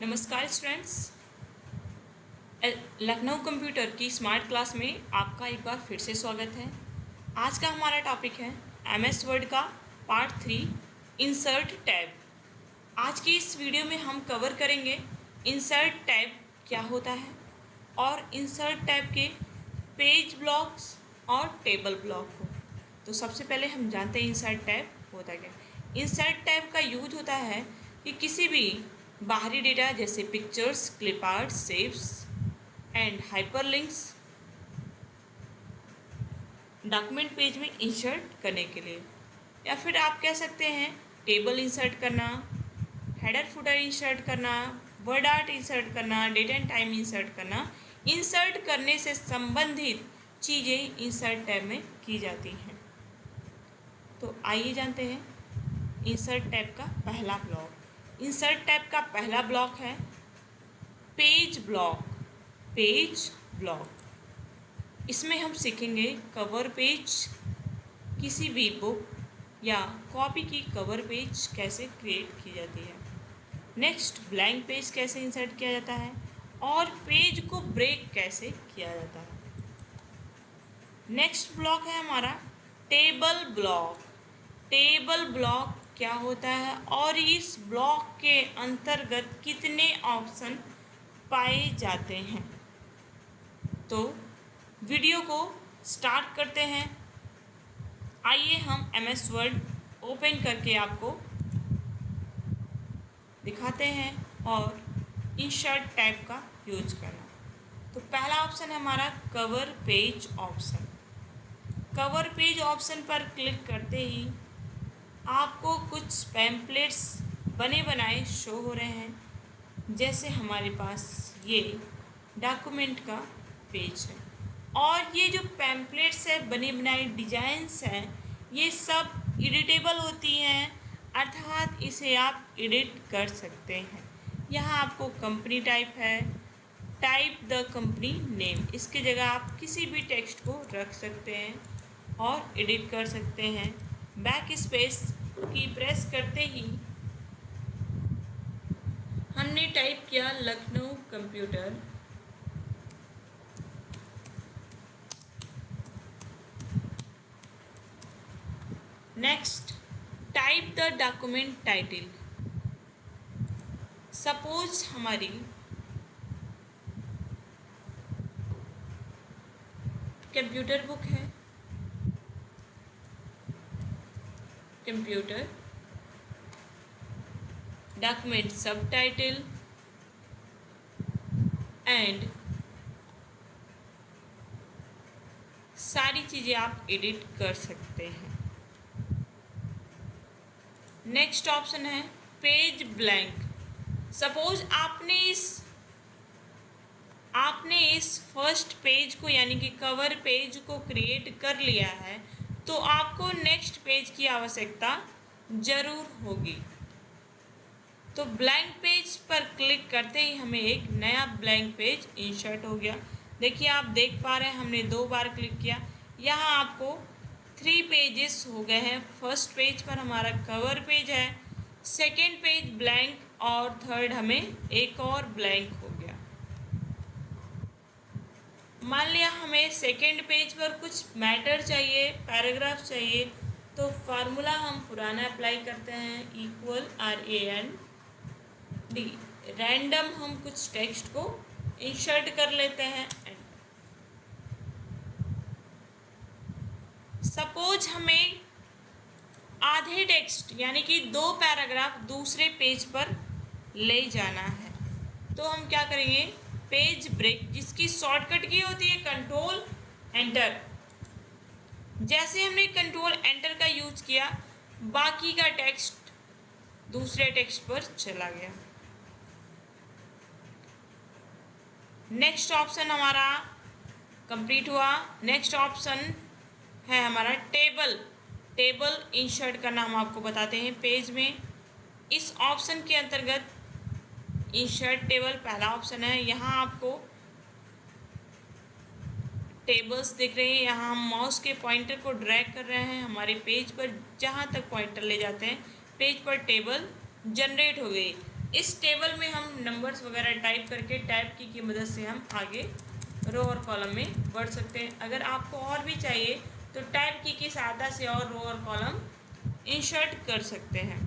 नमस्कार students. Lucknow computer की smart class में आपका एक बार फिर से स्वागत है। आज का हमारा टॉपिक है एमएस वर्ड का पार्ट 3 इंसर्ट टैब। आज की इस वीडियो में हम कवर करेंगे इंसर्ट टैब क्या होता है और इंसर्ट टैब के पेज ब्लॉक्स और टेबल ब्लॉक को। तो सबसे पहले हम जानते हैं इंसर्ट टैब होता क्या। इंसर्ट टैब का यूज होता है कि किसी भी बाहरी डेटा जैसे pictures, clip art, shapes and hyperlinks document page में इंसर्ट करने के लिए, या फिर आप कह सकते हैं टेबल इंसर्ट करना, हेडर फुटर इंसर्ट करना, वर्ड आर्ट इंसर्ट करना, डेट एंड टाइम इंसर्ट करना। इंसर्ट करने से संबंधित चीज़ें इंसर्ट टैब में की जाती हैं। तो आइए जानते हैं इंसर्ट टैब का पहला ब्लॉक। इंसर्ट टैब का पहला ब्लॉक है पेज ब्लॉक। पेज ब्लॉक इसमें हम सीखेंगे कवर पेज, किसी भी बुक या कॉपी की कवर पेज कैसे क्रिएट की जाती है। नेक्स्ट ब्लैंक पेज कैसे इंसर्ट किया जाता है और पेज को ब्रेक कैसे किया जाता है। नेक्स्ट ब्लॉक है हमारा टेबल ब्लॉक। टेबल ब्लॉक क्या होता है और इस ब्लॉक के अंतर्गत कितने ऑप्शन पाए जाते हैं। तो वीडियो को स्टार्ट करते हैं। आइए हम एमएस वर्ड ओपन करके आपको दिखाते हैं और इंसर्ट टैब का यूज करना। तो पहला ऑप्शन है हमारा cover page option. Cover page option पर क्लिक करते ही आपको कुछ पैम्पलेट्स बने बनाए शो हो रहे हैं। जैसे हमारे पास ये डॉक्यूमेंट का पेज है और ये जो पैम्पलेट्स है, बने बनाए डिजाइंस हैं, ये सब एडिटेबल होती हैं, अर्थात इसे आप एडिट कर सकते हैं। यहाँ आपको कंपनी टाइप है, टाइप द कंपनी नेम, इसकी जगह आप किसी भी टेक्स्ट को रख सकते हैं और एडिट कर सकते हैं। बैक स्पेस की प्रेस करते ही हमने टाइप किया Lucknow computer. Next type the document title. Suppose हमारी कंप्यूटर बुक है, कंप्यूटर डॉक्यूमेंट सब टाइटल एंड सारी चीज़ें आप एडिट कर सकते हैं। नेक्स्ट ऑप्शन है पेज ब्लैंक। सपोज आपने इस फर्स्ट पेज को यानी कि कवर पेज को क्रिएट कर लिया है, तो आपको नेक्स्ट पेज की आवश्यकता ज़रूर होगी। तो ब्लैंक पेज पर क्लिक करते ही हमें एक नया ब्लैंक पेज इंसर्ट हो गया। देखिए, आप देख पा रहे हैं हमने 2 बार क्लिक किया, यहाँ आपको 3 पेजेस हो गए हैं। फर्स्ट पेज पर हमारा कवर पेज है, सेकेंड पेज ब्लैंक और थर्ड हमें एक और ब्लैंक हो गया। मान लिया हमें सेकेंड पेज पर कुछ मैटर चाहिए, पैराग्राफ चाहिए, तो फार्मूला हम पुराना अप्लाई करते हैं, इक्वल RAND, रैंडम हम कुछ टेक्स्ट को इंसर्ट कर लेते हैं। सपोज हमें आधे टेक्स्ट यानी कि 2 पैराग्राफ दूसरे पेज पर ले जाना है, तो हम क्या करेंगे, पेज ब्रेक, जिसकी शॉर्टकट की होती है कंट्रोल एंटर। जैसे हमने कंट्रोल एंटर का यूज किया, बाकी का टेक्स्ट दूसरे टेक्स्ट पर चला गया। नेक्स्ट ऑप्शन हमारा कंप्लीट हुआ। नेक्स्ट ऑप्शन है हमारा टेबल। टेबल इंसर्ट करना हम आपको बताते हैं पेज में। इस ऑप्शन के अंतर्गत इंसर्ट टेबल पहला ऑप्शन है। यहाँ आपको टेबल्स दिख रहे हैं। यहाँ हम माउस के पॉइंटर को ड्रैग कर रहे हैं, हमारे पेज पर जहाँ तक पॉइंटर ले जाते हैं पेज पर टेबल जनरेट हो गई। इस टेबल में हम नंबर्स वगैरह टाइप करके टैब की मदद से हम आगे रो और कॉलम में बढ़ सकते हैं। अगर आपको और भी चाहिए तो टैब की सहायता से और रो और कॉलम इंसर्ट कर सकते हैं।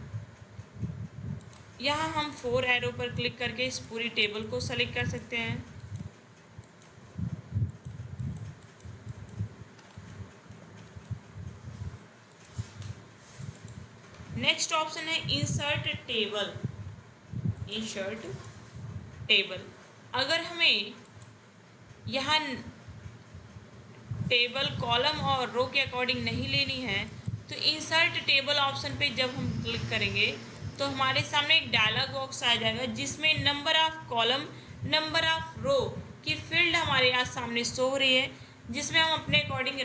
यहाँ हम 4 एरो पर क्लिक करके इस पूरी टेबल को सेलेक्ट कर सकते हैं। नेक्स्ट ऑप्शन है इंसर्ट टेबल। इंसर्ट टेबल, अगर हमें यहाँ टेबल कॉलम और रो के अकॉर्डिंग नहीं लेनी है तो इंसर्ट टेबल ऑप्शन पे जब हम क्लिक करेंगे तो हमारे सामने एक डायलॉग बॉक्स आ जाएगा जिसमें number of column, number of row की फील्ड हमारे यहाँ सामने शो हो रही है, जिसमें हम अपने अकॉर्डिंग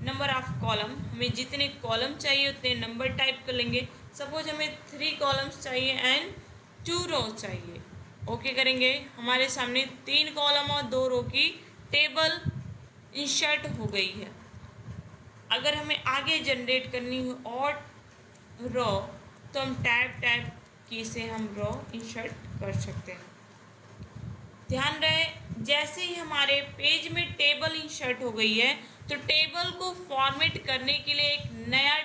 नंबर ऑफ कॉलम, हमें जितने कॉलम चाहिए उतने नंबर टाइप कर लेंगे। सपोज हमें 3 कॉलम्स चाहिए एंड 2 रो चाहिए। ओके करेंगे, हमारे सामने 3 कॉलम और 2 रो की टेबल इंसर्ट हो गई है। अगर हमें आगे जनरेट करनी हो और रो तो हम टैब की से हम रो इंसर्ट कर सकते हैं। ध्यान रहे, जैसे ही हमारे पेज में टेबल इंसर्ट हो गई है तो टेबल को फॉर्मेट करने के लिए एक नया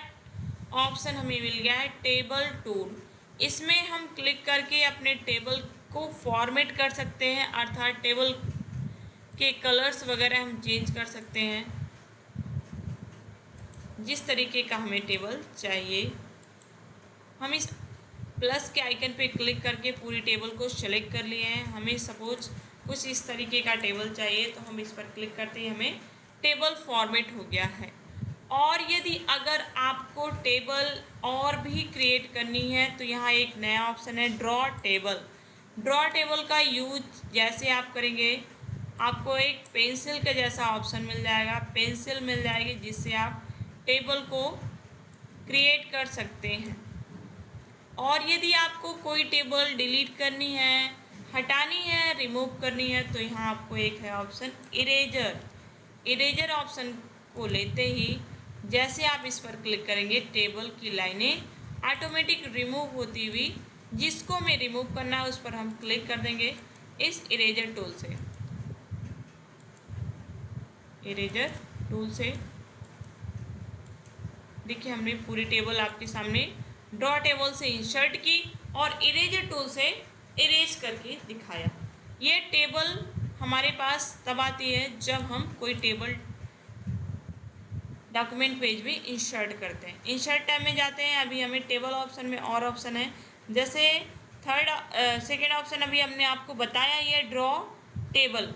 ऑप्शन हमें मिल गया है, टेबल टूल। इसमें हम क्लिक करके अपने टेबल को फॉर्मेट कर सकते हैं, अर्थात टेबल के कलर्स वगैरह हम चेंज कर सकते हैं जिस तरीके का हमें टेबल चाहिए। हम इस प्लस के आइकन पे क्लिक करके पूरी टेबल को सेलेक्ट कर लिए हैं। हमें सपोज कुछ इस तरीके का टेबल चाहिए तो हम इस पर क्लिक करते ही हमें टेबल फॉर्मेट हो गया है। और यदि अगर आपको टेबल और भी क्रिएट करनी है तो यहाँ एक नया ऑप्शन है ड्रॉ टेबल। ड्रॉ टेबल का यूज जैसे आप करेंगे आपको एक पेंसिल का जैसा ऑप्शन मिल जाएगा, पेंसिल मिल जाएगी जिससे आप टेबल को क्रिएट कर सकते हैं। और यदि आपको कोई टेबल डिलीट करनी है, हटानी है, रिमूव करनी है तो यहाँ आपको एक है ऑप्शन इरेजर। इरेजर ऑप्शन को लेते ही जैसे आप इस पर क्लिक करेंगे टेबल की लाइनें ऑटोमेटिक रिमूव होती हुई, जिसको हमें रिमूव करना है उस पर हम क्लिक कर देंगे इस इरेजर टूल से। इरेजर टूल से देखिए हमने पूरी टेबल आपके सामने ड्रॉ टेबल से इंसर्ट की और इरेजर टूल से इरेज करके दिखाया। ये टेबल हमारे पास तब आती है जब हम कोई टेबल डॉक्यूमेंट पेज में इंसर्ट करते हैं। इंसर्ट टैब में जाते हैं, अभी हमें टेबल ऑप्शन में और ऑप्शन है, जैसे सेकेंड ऑप्शन अभी हमने आपको बताया ये ड्रॉ टेबल।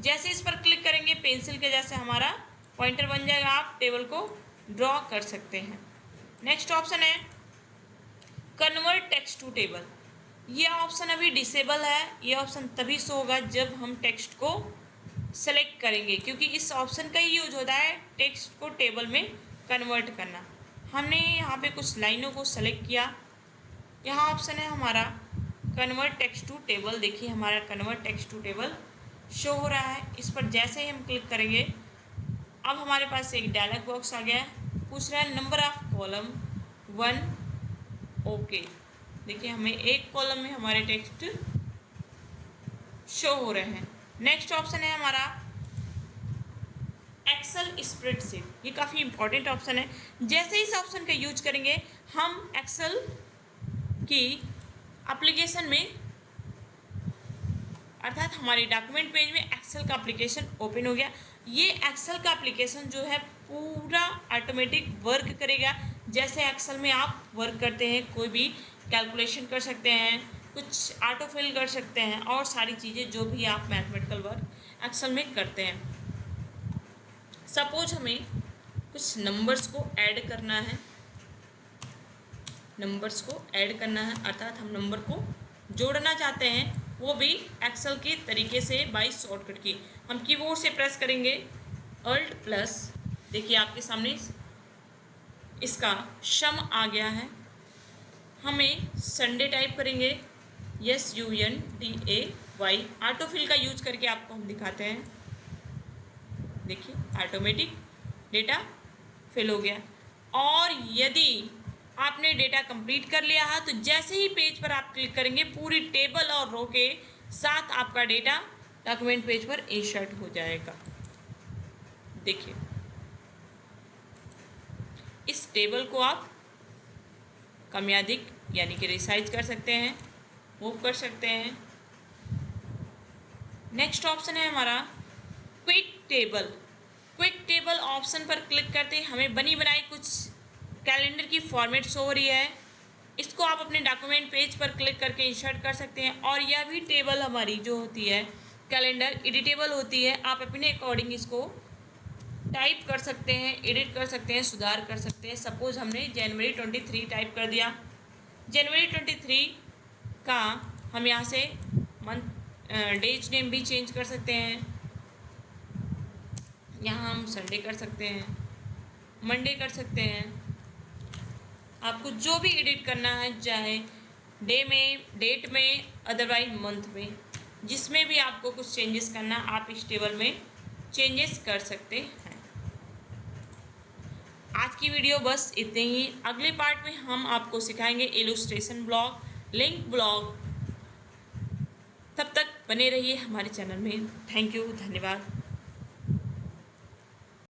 जैसे इस पर क्लिक करेंगे पेंसिल के जैसे हमारा पॉइंटर बन जाएगा, आप टेबल को ड्रॉ कर सकते हैं। नेक्स्ट ऑप्शन है कन्वर्ट टेक्स्ट टू टेबल। ये ऑप्शन अभी डिसेबल है, ये ऑप्शन तभी शो होगा जब हम टेक्स्ट को सेलेक्ट करेंगे, क्योंकि इस ऑप्शन का ही यूज होता है टेक्स्ट को टेबल में कन्वर्ट करना। हमने यहाँ पे कुछ लाइनों को सेलेक्ट किया, यहाँ ऑप्शन है हमारा कन्वर्ट टेक्स्ट टू टेबल। देखिए हमारा convert text to table show हो रहा है। इस पर जैसे ही हम क्लिक करेंगे अब हमारे पास एक डायलॉग बॉक्स आ गया है, पूछ रहा है नंबर ऑफ कॉलम 1। ओके, देखिए हमें एक कॉलम में हमारे टेक्स्ट शो हो रहे हैं। नेक्स्ट ऑप्शन है हमारा एक्सेल स्प्रेडशीट। ये काफ़ी इंपॉर्टेंट ऑप्शन है। जैसे इस ऑप्शन का यूज करेंगे हम एक्सेल की एप्लीकेशन में, अर्थात हमारे डॉक्यूमेंट पेज में एक्सेल का एप्लीकेशन ओपन हो गया। ये एक्सेल का एप्लीकेशन जो है पूरा ऑटोमेटिक वर्क करेगा। जैसे एक्सेल में आप वर्क करते हैं, कोई भी कैलकुलेशन कर सकते हैं, कुछ ऑटो फिल कर सकते हैं और सारी चीज़ें जो भी आप मैथमेटिकल वर्क एक्सेल में करते हैं। सपोज हमें कुछ नंबर्स को ऐड करना है, नंबर्स को ऐड करना है, अर्थात हम नंबर को जोड़ना चाहते हैं, वो भी एक्सेल के तरीके से बाय शॉर्टकट की। हम कीबोर्ड से प्रेस करेंगे अल्ट प्लस, देखिए आपके सामने इसका सम आ गया है। हमें संडे टाइप करेंगे SUNDAY, ऑटोफिल का यूज करके आपको हम दिखाते हैं। देखिए ऑटोमेटिक डेटा फिल हो गया। और यदि आपने डेटा कंप्लीट कर लिया है, तो जैसे ही पेज पर आप क्लिक करेंगे पूरी टेबल और रो के साथ आपका डेटा डॉक्यूमेंट पेज पर इंसर्ट हो जाएगा। देखिए, इस टेबल को आप कम या अधिक यानी कि रिसाइज कर सकते हैं, मूव कर सकते हैं। नेक्स्ट ऑप्शन है हमारा quick table. Quick table option पर क्लिक करते ही हमें बनी बनाई कुछ कैलेंडर की फॉर्मेट शो हो रही है। इसको आप अपने डॉक्यूमेंट पेज पर क्लिक करके इंसर्ट कर सकते हैं। और यह भी टेबल हमारी जो होती है कैलेंडर एडिटेबल होती है। आप अपने अकॉर्डिंग इसको टाइप कर सकते हैं, एडिट कर सकते हैं, सुधार कर सकते हैं। सपोज हमने जनवरी 23 टाइप कर दिया, जनवरी 23 का हम यहाँ से मंथ डेज नेम भी चेंज कर सकते हैं। यहाँ हम संडे कर सकते हैं, मंडे कर सकते हैं। आपको जो भी एडिट करना है, चाहे डे में, डेट में, अदरवाइज मंथ में, जिसमें भी आपको कुछ चेंजेस करना, आप इस टेबल में चेंजेस कर सकते हैं। आज की वीडियो बस इतने ही। अगले पार्ट में हम आपको सिखाएंगे इलस्ट्रेशन ब्लॉक, लिंक ब्लॉक। तब तक बने रहिए हमारे चैनल में। थैंक यू, धन्यवाद।